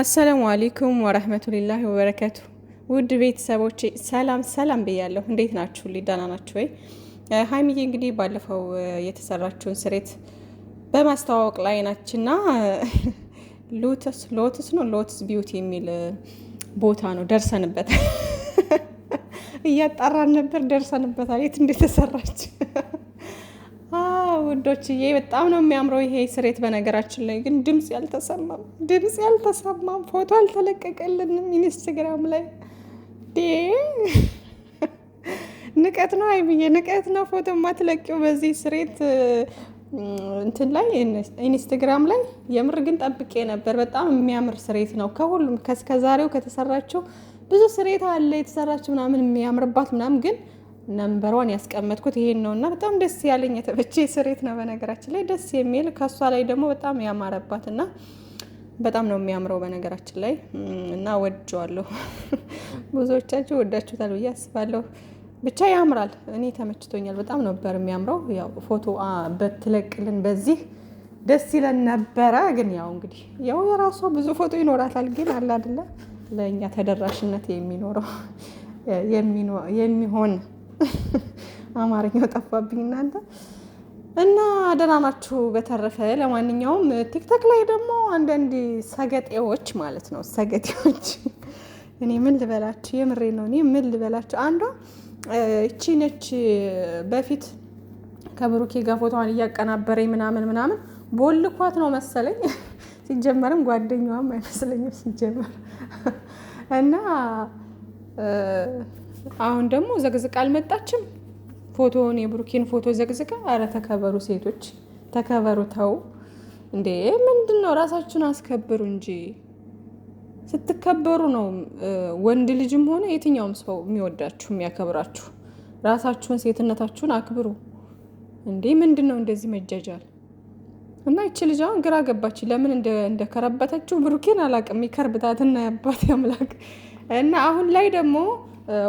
አሰላሙ አለይኩም ወረህመቱላሂ ወበረከቱ። ውድ ቤተሰቦቼ ሰላም ሰላም ብያለሁ። እንዴት ናችሁ? ደህና ናችሁ ወይ? ሀይሚዬ እንግዲህ ባለፈው የተሰራችውን ስሬት በማስተዋወቅ ላይ ናችና ሎትስ ቢዩቲ የሚል ቦታ ነው ደርሰንበታል። እያጣራን ነበር፣ ደርሰንበታል የት እንደተሰራች ውዶችዬ በጣም ነው የሚያምረው ይሄ ስሬት። በነገራችን ላይ ግን ድምፅ ያልተሰማም ፎቶ አልተለቀቀልንም ኢንስታግራም ላይ። ንቀት ነው አይብዬ፣ ንቀት ነው ፎቶ ማትለቂው በዚህ ስሬት እንትን ላይ ኢንስታግራም ላይ። የምር ግን ጠብቄ ነበር። በጣም የሚያምር ስሬት ነው። ከሁሉም ከዛሬው ከተሰራቸው ብዙ ስሬት አለ የተሰራችው ምናምን የሚያምርባት ምናምን፣ ግን ነምበሯን ያስቀመጥኩት ይሄን ነው እና በጣም ደስ ያለኝ የተበቼ ስሬት ነው። በነገራችን ላይ ደስ የሚል ከሷ ላይ ደግሞ በጣም ያማረባት እና በጣም ነው የሚያምረው በነገራችን ላይ እና ወድጀዋለሁ። ብዙዎቻችሁ ወዳችሁታል ብዬ አስባለሁ። ብቻ ያምራል። እኔ ተመችቶኛል። በጣም ነበር የሚያምረው። ያው ፎቶ በትለቅልን በዚህ ደስ ይለን ነበረ። ግን ያው እንግዲህ ያው የራሷ ብዙ ፎቶ ይኖራታል። ግን አለ አይደለ ለእኛ ተደራሽነት የሚኖረው የሚሆን አማርኛው ጠፋብኝ እናንተ እና ደህና ናችሁ? በተረፈ ለማንኛውም ቲክቶክ ላይ ደግሞ አንዳንድ ሰገጤዎች ማለት ነው ሰገጤዎች፣ እኔ ምን ልበላችሁ፣ የምሬ ነው። እኔ ምን ልበላችሁ፣ አንዷ እቺ ነች በፊት ከብሩኬ ጋር ፎቶዋን እያቀናበረኝ ምናምን ቦልኳት ነው መሰለኝ። ሲጀመርም ጓደኛዋም አይመስለኝም ሲጀመር እና አሁን ደግሞ ዘግዝቃ አልመጣችም። ፎቶውን የብሩኬን ፎቶ ዘግዝቃ። አረ ተከበሩ ሴቶች ተከበሩ። ተው እንዴ! ምንድን ነው? ራሳችሁን አስከብሩ እንጂ። ስትከበሩ ነው ወንድ ልጅም ሆነ የትኛውም ሰው የሚወዳችሁ የሚያከብራችሁ። ራሳችሁን ሴትነታችሁን አክብሩ እንዴ! ምንድን ነው እንደዚህ መጃጃል? እና ይቺ ልጅ አሁን ግራ ገባች። ለምን እንደከረበተችው ብሩኬን አላቅም። ይከርብታትና ያባት ያምላክ። እና አሁን ላይ ደግሞ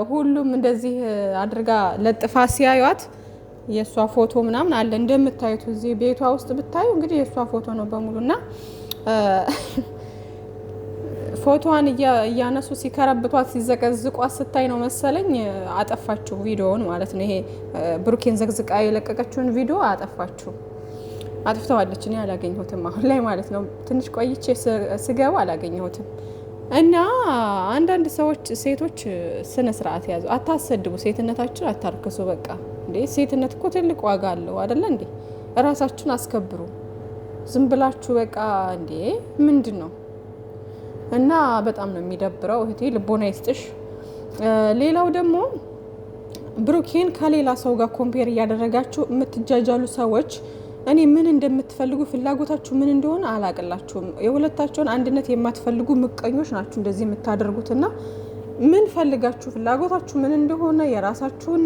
ሁሉም እንደዚህ አድርጋ ለጥፋ ሲያዩት የእሷ ፎቶ ምናምን አለ እንደምታዩት እዚህ ቤቷ ውስጥ ብታዩ እንግዲህ የእሷ ፎቶ ነው በሙሉ። እና ፎቶዋን እያነሱ ሲከረብቷት ሲዘቀዝቋት ስታይ ነው መሰለኝ አጠፋችሁ ቪዲዮውን ማለት ነው። ይሄ ብሩኬን ዘግዝቃ የለቀቀችውን ቪዲዮ አጥፍተዋለች። እኔ አላገኘሁትም አሁን ላይ ማለት ነው። ትንሽ ቆይቼ ስገባ አላገኘሁትም። እና አንዳንድ ሴቶች ስነ ስርዓት ያዙ። አታሰድቡ፣ ሴትነታችሁን አታርክሱ። በቃ እንዴ ሴትነት እኮ ትልቅ ዋጋ አለው አይደለ እንዴ? እራሳችሁን አስከብሩ። ዝም ብላችሁ በቃ እንዴ ምንድን ነው? እና በጣም ነው የሚደብረው። እህቴ ልቦና ይስጥሽ። ሌላው ደግሞ ብሩኬን ከሌላ ሰው ጋር ኮምፔር እያደረጋችሁ የምትጃጃሉ ሰዎች እኔ ምን እንደምትፈልጉ ፍላጎታችሁ ምን እንደሆነ አላቅላችሁም። የሁለታቸውን አንድነት የማትፈልጉ ምቀኞች ናችሁ እንደዚህ የምታደርጉትና ምን ፈልጋችሁ ፍላጎታችሁ ምን እንደሆነ የራሳችሁን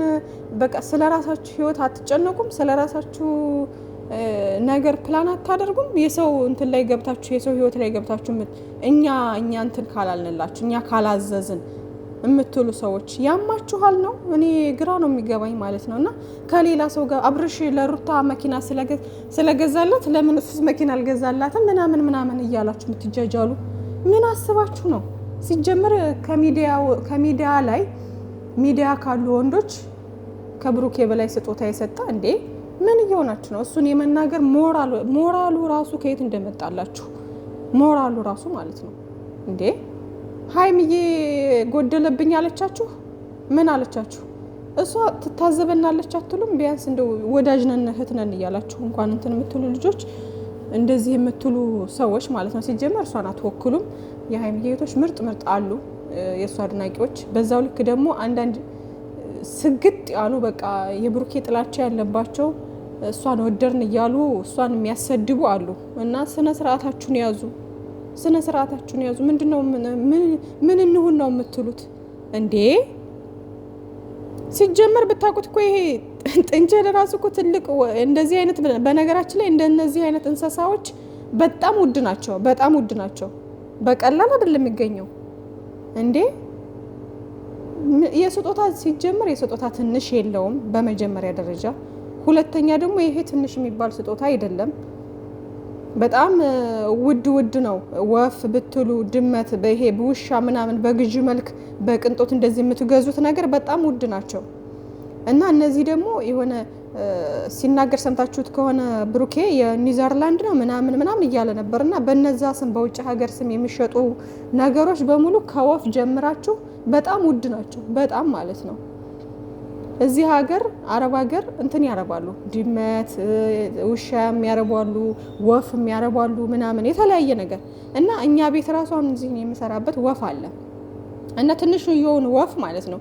በቃ ስለ ራሳችሁ ህይወት አትጨነቁም። ስለ ራሳችሁ ነገር ፕላን አታደርጉም። የሰው እንትን ላይ ገብታችሁ የሰው ህይወት ላይ ገብታችሁ እኛ እንትን ካላልንላችሁ እኛ ካላዘዝን የምትሉ ሰዎች ያማችኋል ነው። እኔ ግራ ነው የሚገባኝ ማለት ነው። እና ከሌላ ሰው ጋር አብርሽ ለሩታ መኪና ስለገዛላት ለምን እሱስ መኪና አልገዛላትም ምናምን እያላችሁ የምትጃጃሉ ምን አስባችሁ ነው? ሲጀምር ከሚዲያ ላይ ሚዲያ ካሉ ወንዶች ከብሩኬ በላይ ስጦታ የሰጠ እንዴ ምን እየሆናችሁ ነው? እሱን የመናገር ሞራሉ ራሱ ከየት እንደመጣላችሁ ሞራሉ ራሱ ማለት ነው እንዴ። ሀይሚዬ ጎደለብኝ አለቻችሁ። ምን አለቻችሁ? እሷ ትታዘበናለች አትሉም? ቢያንስ እንደው ወዳጅ ነን እህት ነን እያላችሁ እንኳን እንትን የምትሉ ልጆች እንደዚህ የምትሉ ሰዎች ማለት ነው። ሲጀመር እሷን አትወክሉም። የሀይሚዬ እህቶች ምርጥ አሉ፣ የእሷ አድናቂዎች። በዛው ልክ ደግሞ አንዳንድ ስግጥ ያሉ በቃ የብሩኬ ጥላቻ ያለባቸው እሷን ወደርን እያሉ እሷን የሚያሰድቡ አሉ። እና ስነ ስርዓታችሁን ያዙ። ምንድነው? ምን እንሁን ነው የምትሉት እንዴ? ሲጀመር ብታውቁት እኮ ይሄ ጥንቸል ራሱ እኮ ትልቅ እንደዚህ አይነት በነገራችን ላይ እንደነዚህ አይነት እንስሳዎች በጣም ውድ ናቸው። በቀላል አይደለም የሚገኘው እንዴ። ሲጀመር የስጦታ ትንሽ የለውም በመጀመሪያ ደረጃ። ሁለተኛ ደግሞ ይሄ ትንሽ የሚባል ስጦታ አይደለም። በጣም ውድ ነው። ወፍ ብትሉ ድመት፣ ይሄ ውሻ ምናምን በግዢ መልክ በቅንጦት እንደዚህ የምትገዙት ነገር በጣም ውድ ናቸው። እና እነዚህ ደግሞ የሆነ ሲናገር ሰምታችሁት ከሆነ ብሩኬ የኒዘርላንድ ነው ምናምን እያለ ነበር። እና በነዛ ስም በውጭ ሀገር ስም የሚሸጡ ነገሮች በሙሉ ከወፍ ጀምራችሁ በጣም ውድ ናቸው። በጣም ማለት ነው። እዚህ ሀገር አረብ ሀገር እንትን ያረባሉ፣ ድመት ውሻ የሚያረባሉ፣ ወፍ የሚያረባሉ ምናምን የተለያየ ነገር። እና እኛ ቤት ራሱ አሁን እዚህ የምሰራበት ወፍ አለ። እና ትንሹ የሆኑ ወፍ ማለት ነው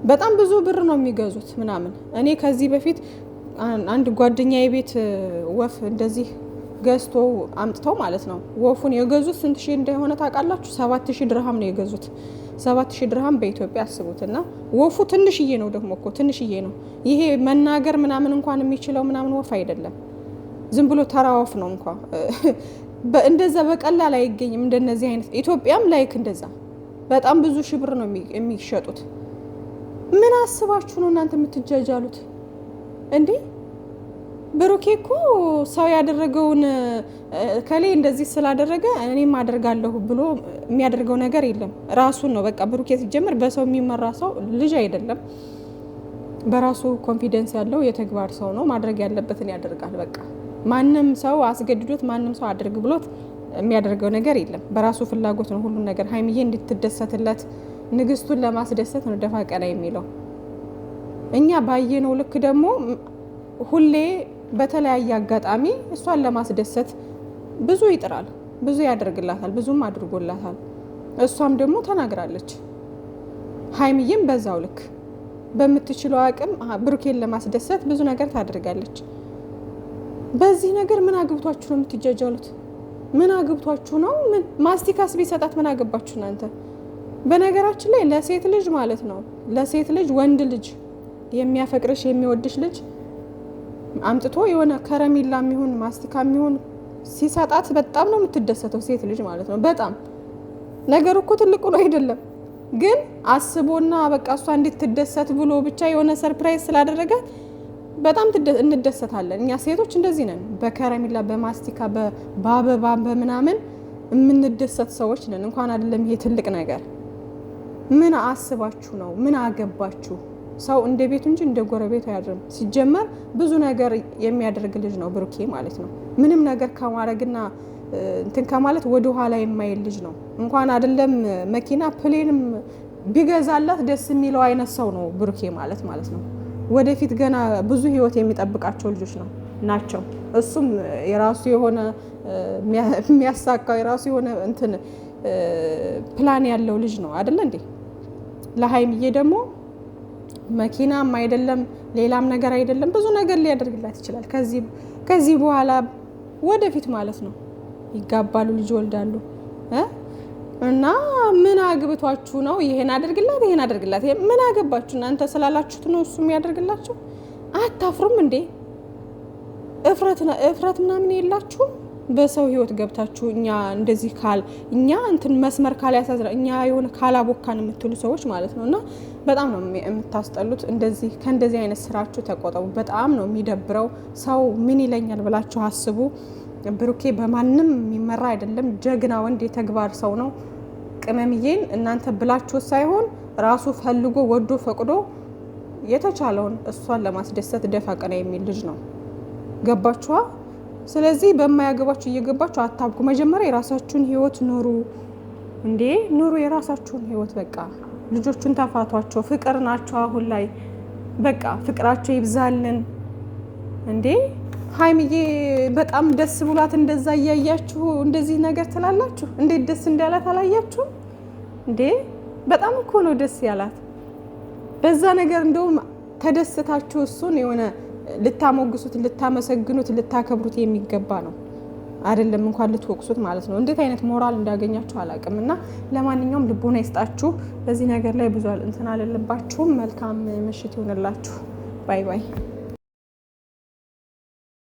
በጣም ብዙ ብር ነው የሚገዙት ምናምን። እኔ ከዚህ በፊት አንድ ጓደኛዬ ቤት ወፍ እንደዚህ ገዝቶ አምጥተው ማለት ነው ወፉን የገዙት ስንት ሺህ እንደሆነ ታውቃላችሁ? 7000 ድርሃም ነው የገዙት። 7000 ድርሃም በኢትዮጵያ አስቡትና፣ ወፉ ትንሽዬ ነው ደግሞ እኮ ትንሽዬ ነው። ይሄ መናገር ምናምን እንኳን የሚችለው ምናምን ወፍ አይደለም፣ ዝም ብሎ ተራ ወፍ ነው እንኳን እንደዛ በቀላል አይገኝም። እንደነዚህ አይነት ኢትዮጵያም ላይክ እንደዛ በጣም ብዙ ሺህ ብር ነው የሚሸጡት። ምን አስባችሁ ነው እናንተ የምትጃጃሉት እንዴ? ብሩኬ እኮ ሰው ያደረገውን ከሌ እንደዚህ ስላደረገ እኔም አደርጋለሁ ብሎ የሚያደርገው ነገር የለም። ራሱን ነው በቃ። ብሩኬ ሲጀምር በሰው የሚመራ ሰው ልጅ አይደለም። በራሱ ኮንፊደንስ ያለው የተግባር ሰው ነው። ማድረግ ያለበትን ያደርጋል። በቃ ማንም ሰው አስገድዶት ማንም ሰው አድርግ ብሎት የሚያደርገው ነገር የለም። በራሱ ፍላጎት ነው ሁሉን ነገር። ሀይሚዬ እንድትደሰትለት ንግስቱን ለማስደሰት ነው ደፋ ቀና የሚለው። እኛ ባየነው ልክ ደግሞ ሁሌ በተለያየ አጋጣሚ እሷን ለማስደሰት ብዙ ይጥራል፣ ብዙ ያደርግላታል፣ ብዙም አድርጎላታል። እሷም ደግሞ ተናግራለች። ሀይሚዬም በዛው ልክ በምትችለው አቅም ብሩኬን ለማስደሰት ብዙ ነገር ታደርጋለች። በዚህ ነገር ምን አግብቷችሁ ነው የምትጃጃሉት? ምን አግብቷችሁ ነው? ምን ማስቲካስ ቢሰጣት ምን አገባችሁ እናንተ? በነገራችን ላይ ለሴት ልጅ ማለት ነው ለሴት ልጅ ወንድ ልጅ የሚያፈቅርሽ የሚወድሽ ልጅ አምጥቶ የሆነ ከረሜላ የሚሆን ማስቲካ የሚሆን ሲሰጣት በጣም ነው የምትደሰተው ሴት ልጅ ማለት ነው። በጣም ነገሩ እኮ ትልቁ ነው አይደለም፣ ግን አስቦና በቃ እሷ እንድትደሰት ብሎ ብቻ የሆነ ሰርፕራይዝ ስላደረጋት በጣም እንደሰታለን። እኛ ሴቶች እንደዚህ ነን። በከረሜላ በማስቲካ በአበባ በምናምን የምንደሰት ሰዎች ነን። እንኳን አይደለም ይሄ ትልቅ ነገር። ምን አስባችሁ ነው? ምን አገባችሁ? ሰው እንደ ቤቱ እንጂ እንደ ጎረቤቱ አያድርም። ሲጀመር ብዙ ነገር የሚያደርግ ልጅ ነው ብሩኬ ማለት ነው። ምንም ነገር ከማድረግና እንትን ከማለት ወደ ኋላ የማይል ልጅ ነው። እንኳን አይደለም መኪና ፕሌንም ቢገዛላት ደስ የሚለው አይነት ሰው ነው ብሩኬ ማለት ነው። ወደፊት ገና ብዙ ህይወት የሚጠብቃቸው ልጆች ናቸው። እሱም የራሱ የሆነ የሚያሳካው የራሱ የሆነ እንትን ፕላን ያለው ልጅ ነው አይደለ እንዴ? ለሀይሚዬ ደግሞ መኪናም አይደለም ሌላም ነገር አይደለም ብዙ ነገር ሊያደርግላት ይችላል። ከዚህ በኋላ ወደፊት ማለት ነው ይጋባሉ፣ ልጅ ወልዳሉ። እና ምን አግብቷችሁ ነው ይሄን አድርግላት ይሄን አድርግላት? ምን አገባችሁ እናንተ? ስላላችሁት ነው እሱ የሚያደርግላችሁ? አታፍሩም እንዴ? እፍረት ምናምን የላችሁም? በሰው ህይወት ገብታችሁ እኛ እንደዚህ እኛ እንትን መስመር ያሳዝራ እኛ የሆነ ካላቦካን የምትሉ ሰዎች ማለት ነው። እና በጣም ነው የምታስጠሉት። ከእንደዚህ አይነት ስራችሁ ተቆጠቡ። በጣም ነው የሚደብረው። ሰው ምን ይለኛል ብላችሁ አስቡ። ብሩኬ በማንም የሚመራ አይደለም። ጀግና ወንድ የተግባር ሰው ነው። ቅመምዬን እናንተ ብላችሁ ሳይሆን ራሱ ፈልጎ ወዶ ፈቅዶ የተቻለውን እሷን ለማስደሰት ደፋ ቀና የሚል ልጅ ነው። ገባችኋ? ስለዚህ በማያገባችሁ እየገባችሁ አታብቁ። መጀመሪያ የራሳችሁን ህይወት ኑሩ እንዴ! ኑሩ የራሳችሁን ህይወት። በቃ ልጆቹን ተፋቷቸው። ፍቅር ናቸው አሁን ላይ። በቃ ፍቅራቸው ይብዛልን እንዴ! ሀይሚዬ በጣም ደስ ብሏት እንደዛ እያያችሁ እንደዚህ ነገር ትላላችሁ። እንዴት ደስ እንዳላት አላያችሁም እንዴ? በጣም እኮ ነው ደስ ያላት በዛ ነገር። እንደውም ተደስታችሁ እሱን የሆነ ልታሞግሱት፣ ልታመሰግኑት፣ ልታከብሩት የሚገባ ነው አይደለም እንኳን ልትወቅሱት ማለት ነው። እንዴት አይነት ሞራል እንዳገኛችሁ አላውቅም። እና ለማንኛውም ልቦና ይስጣችሁ። በዚህ ነገር ላይ ብዙ እንትን አልልባችሁም። መልካም ምሽት ይሆንላችሁ። ባይ ባይ።